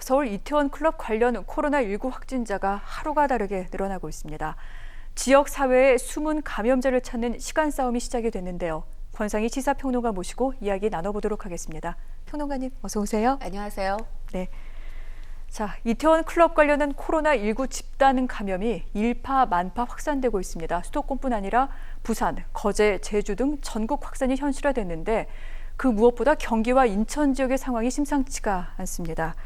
서울 이태원 클럽 관련 코로나19 확진자가 하루가 다르게 늘어나고 있습니다. 지역 사회의 숨은 감염자를 찾는 시간 싸움이 시작이 됐는데요. 권상희 시사평론가 모시고 이야기 나눠보도록 하겠습니다. 평론가님 어서 오세요. 안녕하세요. 네. 자, 이태원 클럽 관련한 코로나19 집단 감염이 일파만파 확산되고 있습니다. 수도권뿐 아니라 부산, 거제, 제주 등 전국 확산이 현실화됐는데 그 무엇보다 경기와 인천 지역의 상황이 심상치가 않습니다.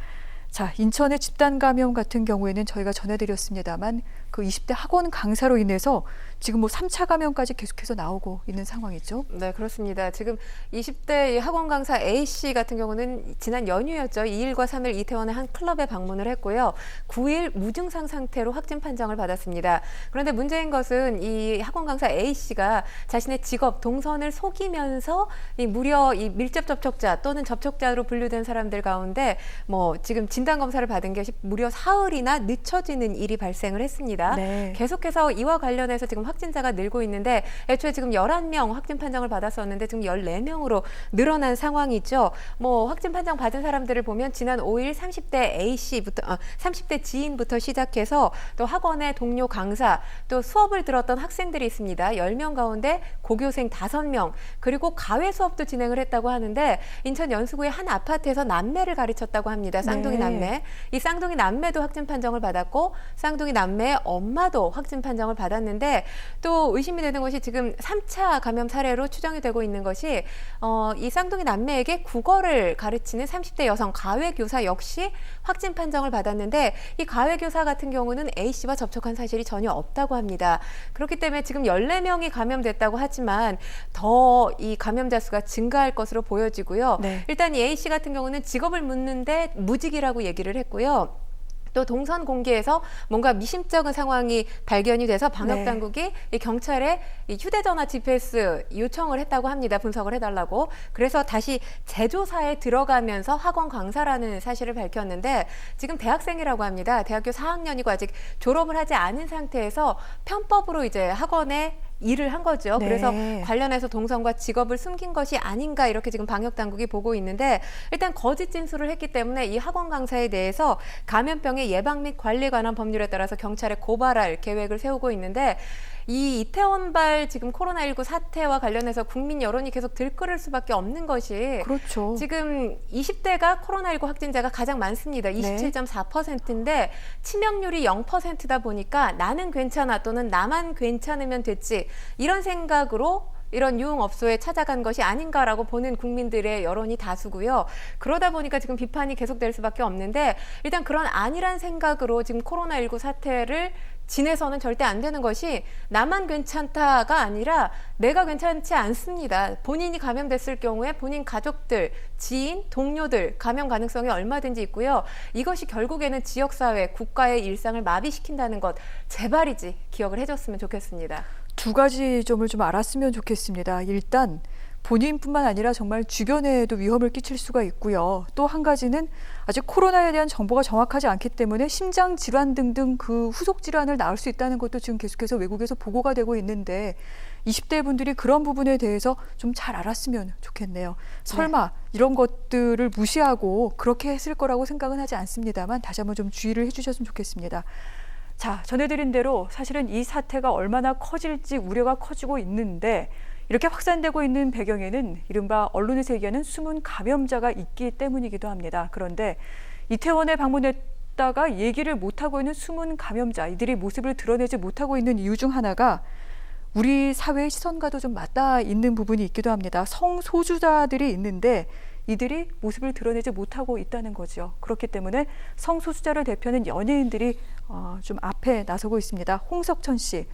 자, 인천의 집단 감염 같은 경우에는 저희가 전해드렸습니다만 그 20대 학원 강사로 인해서 지금 3차 감염까지 계속해서 나오고 있는 상황이죠. 네, 그렇습니다. 지금 20대 학원 강사 A씨 같은 경우는 지난 연휴였죠. 2일과 3일 이태원의 한 클럽에 방문을 했고요. 9일 무증상 상태로 확진 판정을 받았습니다. 그런데 문제인 것은 이 학원 강사 A씨가 자신의 직업, 동선을 속이면서 무려 이 밀접 접촉자 또는 접촉자로 분류된 사람들 가운데 지금 진단검사를 받은 것이 무려 사흘이나 늦춰지는 일이 발생을 했습니다. 네. 계속해서 이와 관련해서 지금 확진자가 늘고 있는데 애초에 지금 11명 확진 판정을 받았었는데 지금 14명으로 늘어난 상황이죠. 확진 판정 받은 사람들을 보면 지난 5일 30대 A씨부터 30대 지인부터 시작해서 또 학원의 동료 강사 또 수업을 들었던 학생들이 있습니다. 10명 가운데 고교생 5명 그리고 가외 수업도 진행을 했다고 하는데 인천 연수구의 한 아파트에서 남매를 가르쳤다고 합니다. 쌍둥이 네. 남매. 이 쌍둥이 남매도 확진 판정을 받았고 쌍둥이 남매의 엄마도 확진 판정을 받았는데 또 의심이 되는 것이 지금 3차 감염 사례로 추정이 되고 있는 것이 이 쌍둥이 남매에게 국어를 가르치는 30대 여성 가외교사 역시 확진 판정을 받았는데 이 가외교사 같은 경우는 A씨와 접촉한 사실이 전혀 없다고 합니다. 그렇기 때문에 지금 14명이 감염됐다고 하지만 더 이 감염자 수가 증가할 것으로 보여지고요. 네. 일단 이 A씨 같은 경우는 직업을 묻는데 무직이라고 얘기를 했고요. 또 동선 공개에서 뭔가 미심쩍은 상황이 발견이 돼서 방역당국이 이 경찰에 이 휴대전화 GPS 요청을 했다고 합니다. 분석을 해달라고. 그래서 다시 재조사에 들어가면서 학원 강사라는 사실을 밝혔는데 지금 대학생이라고 합니다. 대학교 4학년이고 아직 졸업을 하지 않은 상태에서 편법으로 이제 학원에 일을 한 거죠. 네. 그래서 관련해서 동선과 직업을 숨긴 것이 아닌가 이렇게 지금 방역당국이 보고 있는데 일단 거짓 진술을 했기 때문에 이 학원 강사에 대해서 감염병의 예방 및 관리 관한 법률에 따라서 경찰에 고발할 계획을 세우고 있는데 이 이태원발 지금 코로나19 사태와 관련해서 국민 여론이 계속 들끓을 수밖에 없는 것이 그렇죠. 지금 20대가 코로나19 확진자가 가장 많습니다. 27.4%인데 치명률이 0%다 보니까 나는 괜찮아 또는 나만 괜찮으면 됐지 이런 생각으로 이런 유흥업소에 찾아간 것이 아닌가라고 보는 국민들의 여론이 다수고요. 그러다 보니까 지금 비판이 계속될 수밖에 없는데 일단 그런 아니란 생각으로 지금 코로나19 사태를 지내서는 절대 안 되는 것이 나만 괜찮다가 아니라 내가 괜찮지 않습니다. 본인이 감염됐을 경우에 본인 가족들, 지인, 동료들 감염 가능성이 얼마든지 있고요. 이것이 결국에는 지역사회, 국가의 일상을 마비시킨다는 것 제발이지 기억을 해줬으면 좋겠습니다. 두 가지 점을 좀 알았으면 좋겠습니다. 일단 본인뿐만 아니라 정말 주변에도 위험을 끼칠 수가 있고요. 또 한 가지는 아직 코로나에 대한 정보가 정확하지 않기 때문에 심장 질환 등등 그 후속 질환을 낳을 수 있다는 것도 지금 계속해서 외국에서 보고가 되고 있는데 20대 분들이 그런 부분에 대해서 좀 잘 알았으면 좋겠네요. 설마 이런 것들을 무시하고 그렇게 했을 거라고 생각은 하지 않습니다만 다시 한번 좀 주의를 해주셨으면 좋겠습니다. 자, 전해드린 대로 사실은 이 사태가 얼마나 커질지 우려가 커지고 있는데 이렇게 확산되고 있는 배경에는 이른바 언론에서 얘기하는 숨은 감염자가 있기 때문이기도 합니다. 그런데 이태원에 방문했다가 얘기를 못하고 있는 숨은 감염자, 이들이 모습을 드러내지 못하고 있는 이유 중 하나가 우리 사회의 시선과도 좀 맞닿아 있는 부분이 있기도 합니다. 성소수자들이 있는데 이들이 모습을 드러내지 못하고 있다는 거죠. 그렇기 때문에 성소수자를 대표하는 연예인들이 좀 앞에 나서고 있습니다. 홍석천 씨,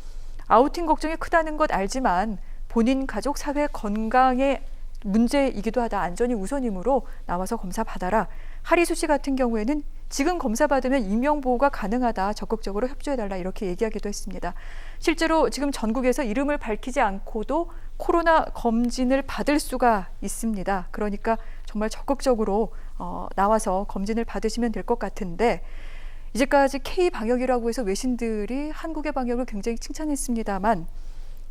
아우팅 걱정이 크다는 것 알지만 본인 가족 사회 건강의 문제이기도 하다. 안전이 우선이므로 나와서 검사 받아라. 하리수 씨 같은 경우에는 지금 검사 받으면 인명보호가 가능하다. 적극적으로 협조해달라. 이렇게 얘기하기도 했습니다. 실제로 지금 전국에서 이름을 밝히지 않고도 코로나 검진을 받을 수가 있습니다. 그러니까 정말 적극적으로 나와서 검진을 받으시면 될 것 같은데 이제까지 K방역이라고 해서 외신들이 한국의 방역을 굉장히 칭찬했습니다만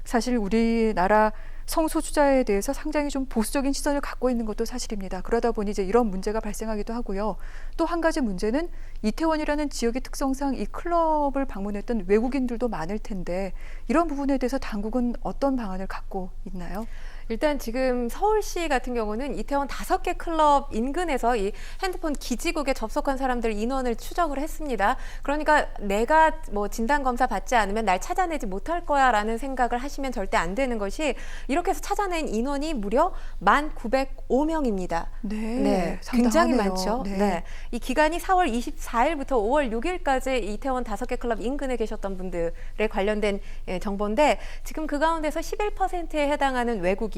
사실 우리나라 성소수자에 대해서 상당히 좀 보수적인 시선을 갖고 있는 것도 사실입니다. 그러다 보니 이제 이런 문제가 발생하기도 하고요. 또 한 가지 문제는 이태원이라는 지역의 특성상 이 클럽을 방문했던 외국인들도 많을 텐데 이런 부분에 대해서 당국은 어떤 방안을 갖고 있나요? 일단 지금 서울시 같은 경우는 이태원 5개 클럽 인근에서 이 핸드폰 기지국에 접속한 사람들 인원을 추적을 했습니다. 그러니까 내가 뭐 진단검사 받지 않으면 날 찾아내지 못할 거야 라는 생각을 하시면 절대 안 되는 것이 이렇게 해서 찾아낸 인원이 무려 1,905명입니다. 네, 굉장히 상당하네요. 많죠. 네. 네. 이 기간이 4월 24일부터 5월 6일까지 이태원 5개 클럽 인근에 계셨던 분들에 관련된 정보인데 지금 그 가운데서 11%에 해당하는 외국인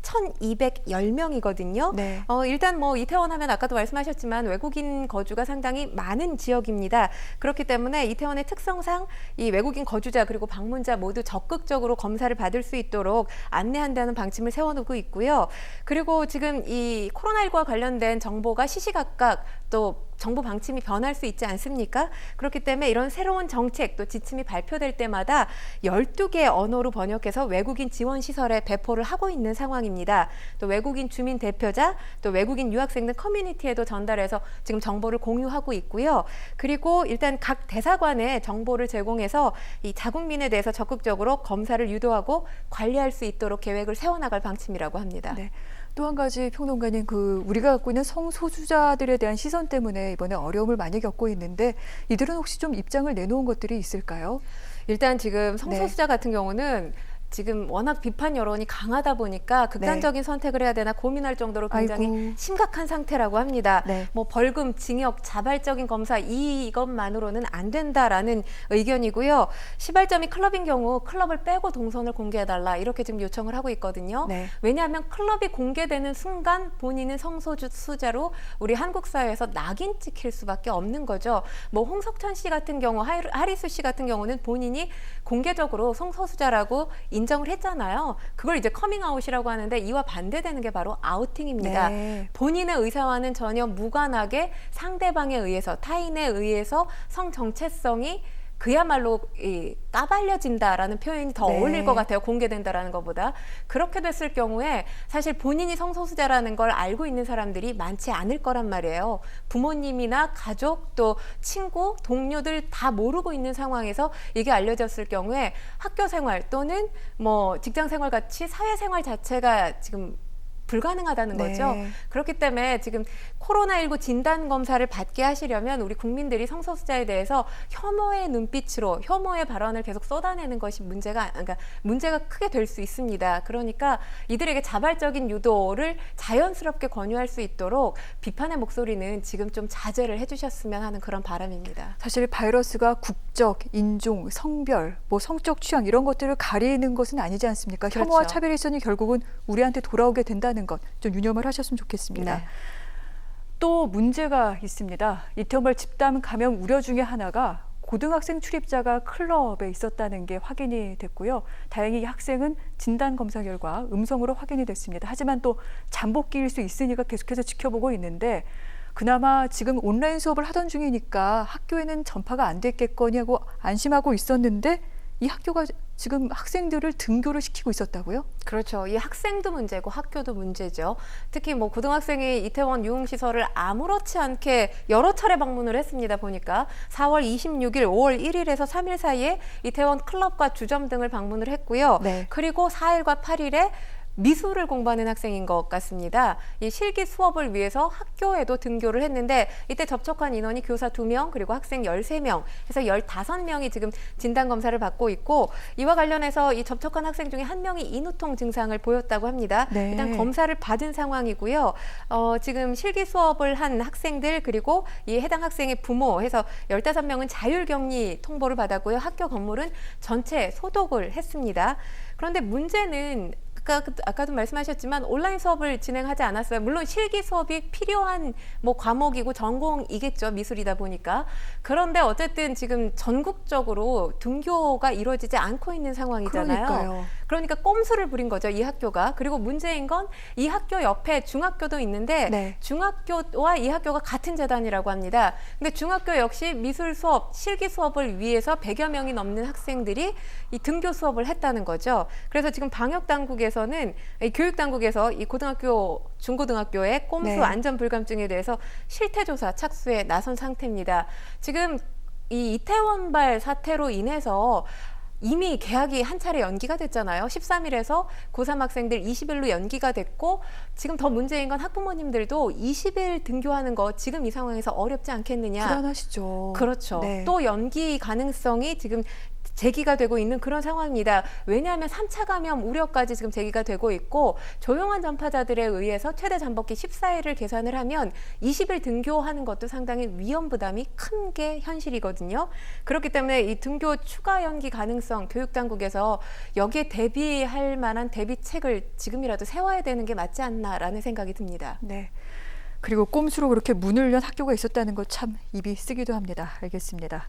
1,210명이거든요. 네. 일단 뭐 이태원 하면 아까도 말씀하셨지만 외국인 거주가 상당히 많은 지역입니다. 그렇기 때문에 이태원의 특성상 이 외국인 거주자 그리고 방문자 모두 적극적으로 검사를 받을 수 있도록 안내한다는 방침을 세워놓고 있고요. 그리고 지금 이 코로나19와 관련된 정보가 시시각각 또 정부 방침이 변할 수 있지 않습니까? 그렇기 때문에 이런 새로운 정책 또 지침이 발표될 때마다 12개 언어로 번역해서 외국인 지원 시설에 배포를 하고 있는 상황입니다. 또 외국인 주민 대표자, 또 외국인 유학생 등 커뮤니티에도 전달해서 지금 정보를 공유하고 있고요. 그리고 일단 각 대사관에 정보를 제공해서 이 자국민에 대해서 적극적으로 검사를 유도하고 관리할 수 있도록 계획을 세워나갈 방침이라고 합니다. 네. 또 한 가지 평론가님, 우리가 갖고 있는 성소수자들에 대한 시선 때문에 이번에 어려움을 많이 겪고 있는데 이들은 혹시 좀 입장을 내놓은 것들이 있을까요? 일단 지금 성소수자 같은 경우는 지금 워낙 비판 여론이 강하다 보니까 극단적인 선택을 해야 되나 고민할 정도로 굉장히 아이고. 심각한 상태라고 합니다. 네. 뭐 벌금, 징역, 자발적인 검사 이것만으로는 안 된다라는 의견이고요. 시발점이 클럽인 경우 클럽을 빼고 동선을 공개해달라 이렇게 지금 요청을 하고 있거든요. 네. 왜냐하면 클럽이 공개되는 순간 본인은 성소수자로 우리 한국 사회에서 낙인 찍힐 수밖에 없는 거죠. 뭐 홍석천 씨 같은 경우, 하리수 씨 같은 경우는 본인이 공개적으로 성소수자라고 인정을 했잖아요. 그걸 이제 커밍아웃이라고 하는데 이와 반대되는 게 바로 아우팅입니다. 네. 본인의 의사와는 전혀 무관하게 상대방에 의해서 타인에 의해서 성 정체성이 그야말로 까발려진다라는 표현이 더 네. 어울릴 것 같아요. 공개된다라는 것보다. 그렇게 됐을 경우에 사실 본인이 성소수자라는 걸 알고 있는 사람들이 많지 않을 거란 말이에요. 부모님이나 가족 또 친구, 동료들 다 모르고 있는 상황에서 이게 알려졌을 경우에 학교 생활 또는 뭐 직장 생활 같이 사회생활 자체가 지금 불가능하다는 네. 거죠. 그렇기 때문에 지금 코로나19 진단 검사를 받게 하시려면 우리 국민들이 성소수자에 대해서 혐오의 눈빛으로 혐오의 발언을 계속 쏟아내는 것이 문제가 크게 될 수 있습니다. 그러니까 이들에게 자발적인 유도를 자연스럽게 권유할 수 있도록 비판의 목소리는 지금 좀 자제를 해주셨으면 하는 그런 바람입니다. 사실 바이러스가 국적, 인종, 성별, 뭐 성적 취향 이런 것들을 가리는 것은 아니지 않습니까? 그렇죠. 혐오와 차별일선이 결국은 우리한테 돌아오게 된다는 것 좀 유념을 하셨으면 좋겠습니다. 네. 또 문제가 있습니다. 이태원 집단 감염 우려 중에 하나가 고등학생 출입자가 클럽에 있었다는 게 확인이 됐고요. 다행히 이 학생은 진단 검사 결과 음성으로 확인이 됐습니다. 하지만 또 잠복기일 수 있으니까 계속해서 지켜보고 있는데 그나마 지금 온라인 수업을 하던 중이니까 학교에는 전파가 안 됐겠거니 하고 안심하고 있었는데 이 학교가 지금 학생들을 등교를 시키고 있었다고요? 그렇죠. 이 학생도 문제고 학교도 문제죠. 특히 뭐 고등학생이 이태원 유흥시설을 아무렇지 않게 여러 차례 방문을 했습니다. 보니까 4월 26일, 5월 1일에서 3일 사이에 이태원 클럽과 주점 등을 방문을 했고요. 네. 그리고 4일과 8일에 미술을 공부하는 학생인 것 같습니다. 이 실기 수업을 위해서 학교에도 등교를 했는데 이때 접촉한 인원이 교사 2명 그리고 학생 13명 해서 15명이 지금 진단검사를 받고 있고 이와 관련해서 이 접촉한 학생 중에 1명이 인후통 증상을 보였다고 합니다. 네. 일단 검사를 받은 상황이고요. 지금 실기 수업을 한 학생들 그리고 이 해당 학생의 부모 해서 15명은 자율격리 통보를 받았고요. 학교 건물은 전체 소독을 했습니다. 그런데 문제는 아까도 말씀하셨지만 온라인 수업을 진행하지 않았어요. 물론 실기 수업이 필요한 뭐 과목이고 전공이겠죠. 미술이다 보니까. 그런데 어쨌든 지금 전국적으로 등교가 이루어지지 않고 있는 상황이잖아요. 그러니까요. 그러니까 꼼수를 부린 거죠. 이 학교가. 그리고 문제인 건 이 학교 옆에 중학교도 있는데 네. 중학교와 이 학교가 같은 재단이라고 합니다. 근데 중학교 역시 미술 수업, 실기 수업을 위해서 100여 명이 넘는 학생들이 이 등교 수업을 했다는 거죠. 그래서 지금 방역 당국에서 대해서는 이 교육당국에서 이 고등학교, 중고등학교의 꼼수 네. 안전 불감증에 대해서 실태조사 착수에 나선 상태입니다. 지금 이 이태원발 사태로 인해서 이미 개학이 한 차례 연기가 됐잖아요. 13일에서 고3 학생들 20일로 연기가 됐고, 지금 더 문제인 건 학부모님들도 20일 등교하는 거 지금 이 상황에서 어렵지 않겠느냐. 불안하시죠. 그렇죠. 네. 또 연기 가능성이 지금 제기가 되고 있는 그런 상황입니다. 왜냐하면 3차 감염 우려까지 지금 제기가 되고 있고, 조용한 전파자들에 의해서 최대 잠복기 14일을 계산을 하면 20일 등교하는 것도 상당히 위험 부담이 큰 게 현실이거든요. 그렇기 때문에 이 등교 추가 연기 가능성, 교육당국에서 여기에 대비할 만한 대비책을 지금이라도 세워야 되는 게 맞지 않나라는 생각이 듭니다. 네. 그리고 꼼수로 그렇게 문을 연 학교가 있었다는 것 참 입이 쓰기도 합니다. 알겠습니다.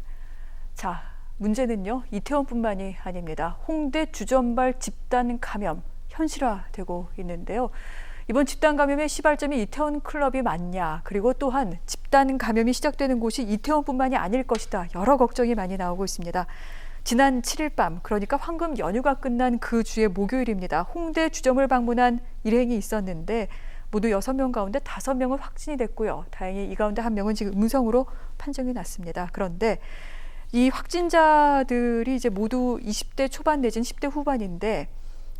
자, 문제는요, 이태원뿐만이 아닙니다. 홍대 주점발 집단 감염 현실화되고 있는데요. 이번 집단 감염의 시발점이 이태원 클럽이 맞냐, 그리고 또한 집단 감염이 시작되는 곳이 이태원뿐만이 아닐 것이다. 여러 걱정이 많이 나오고 있습니다. 지난 7일 밤, 그러니까 황금 연휴가 끝난 그 주의 목요일입니다. 홍대 주점을 방문한 일행이 있었는데 모두 6명 가운데 5명은 확진이 됐고요. 다행히 이 가운데 1명은 지금 음성으로 판정이 났습니다. 그런데 이 확진자들이 이제 모두 20대 초반 내지는 10대 후반인데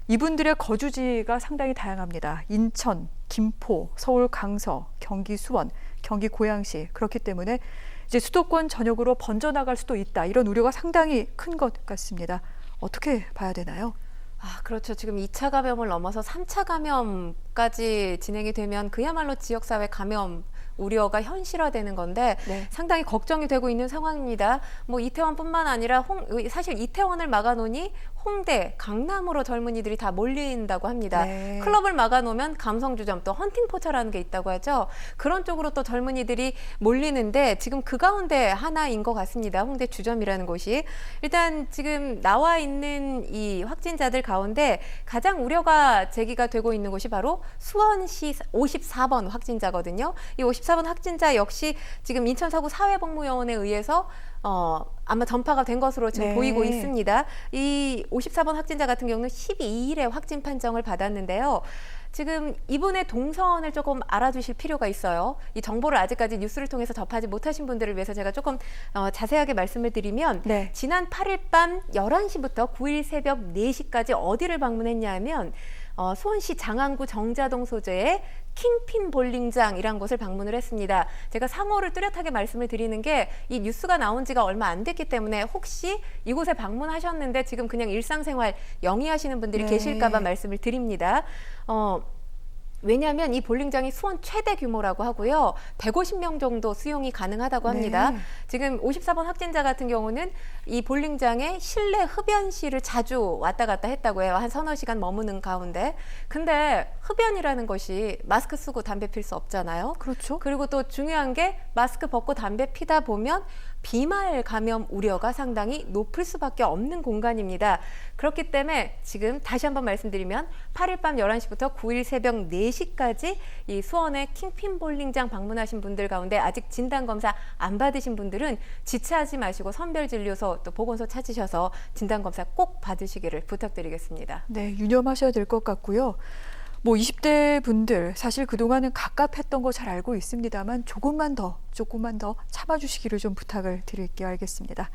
이분들의 거주지가 상당히 다양합니다. 인천, 김포, 서울 강서, 경기 수원, 경기 고양시. 그렇기 때문에 이제 수도권 전역으로 번져나갈 수도 있다. 이런 우려가 상당히 큰 것 같습니다. 어떻게 봐야 되나요? 아, 그렇죠. 지금 2차 감염을 넘어서 3차 감염까지 진행이 되면 그야말로 지역사회 감염 우려가 현실화되는 건데 네. 상당히 걱정이 되고 있는 상황입니다. 뭐 이태원뿐만 아니라 사실 이태원을 막아놓으니 홍대, 강남으로 젊은이들이 다 몰린다고 합니다. 네. 클럽을 막아놓으면 감성주점, 또 헌팅포차라는 게 있다고 하죠. 그런 쪽으로 또 젊은이들이 몰리는데 지금 그 가운데 하나인 것 같습니다. 홍대 주점이라는 곳이. 일단 지금 나와 있는 이 확진자들 가운데 가장 우려가 제기가 되고 있는 곳이 바로 수원시 54번 확진자거든요. 이 54번 확진자 역시 지금 인천서구사회복무요원에 의해서 아마 전파가 된 것으로 지금 네. 보이고 있습니다. 이 54번 확진자 같은 경우는 12일에 확진 판정을 받았는데요. 지금 이분의 동선을 조금 알아두실 필요가 있어요. 이 정보를 아직까지 뉴스를 통해서 접하지 못하신 분들을 위해서 제가 조금 자세하게 말씀을 드리면 네. 지난 8일 밤 11시부터 9일 새벽 4시까지 어디를 방문했냐 하면 수원시 장안구 정자동 소재의 킹핀 볼링장이란 곳을 방문을 했습니다. 제가 상호를 뚜렷하게 말씀을 드리는 게 이 뉴스가 나온 지가 얼마 안 됐기 때문에 혹시 이곳에 방문하셨는데 지금 그냥 일상생활 영위하시는 분들이 네. 계실까 봐 말씀을 드립니다. 왜냐하면 이 볼링장이 수원 최대 규모라고 하고요. 150명 정도 수용이 가능하다고 합니다. 네. 지금 54번 확진자 같은 경우는 이 볼링장에 실내 흡연실을 자주 왔다 갔다 했다고 해요. 한 서너 시간 머무는 가운데. 근데 흡연이라는 것이 마스크 쓰고 담배 필 수 없잖아요. 그렇죠. 그리고 또 중요한 게 마스크 벗고 담배 피다 보면 비말 감염 우려가 상당히 높을 수밖에 없는 공간입니다. 그렇기 때문에 지금 다시 한번 말씀드리면 8일 밤 11시부터 9일 새벽 4시까지 이 수원의 킹핀 볼링장 방문하신 분들 가운데 아직 진단검사 안 받으신 분들은 지체하지 마시고 선별진료소 또 보건소 찾으셔서 진단검사 꼭 받으시기를 부탁드리겠습니다. 네, 유념하셔야 될 것 같고요. 뭐 20대 분들 사실 그동안은 갑갑했던 거 잘 알고 있습니다만 조금만 더 참아주시기를 좀 부탁을 드릴게요. 알겠습니다.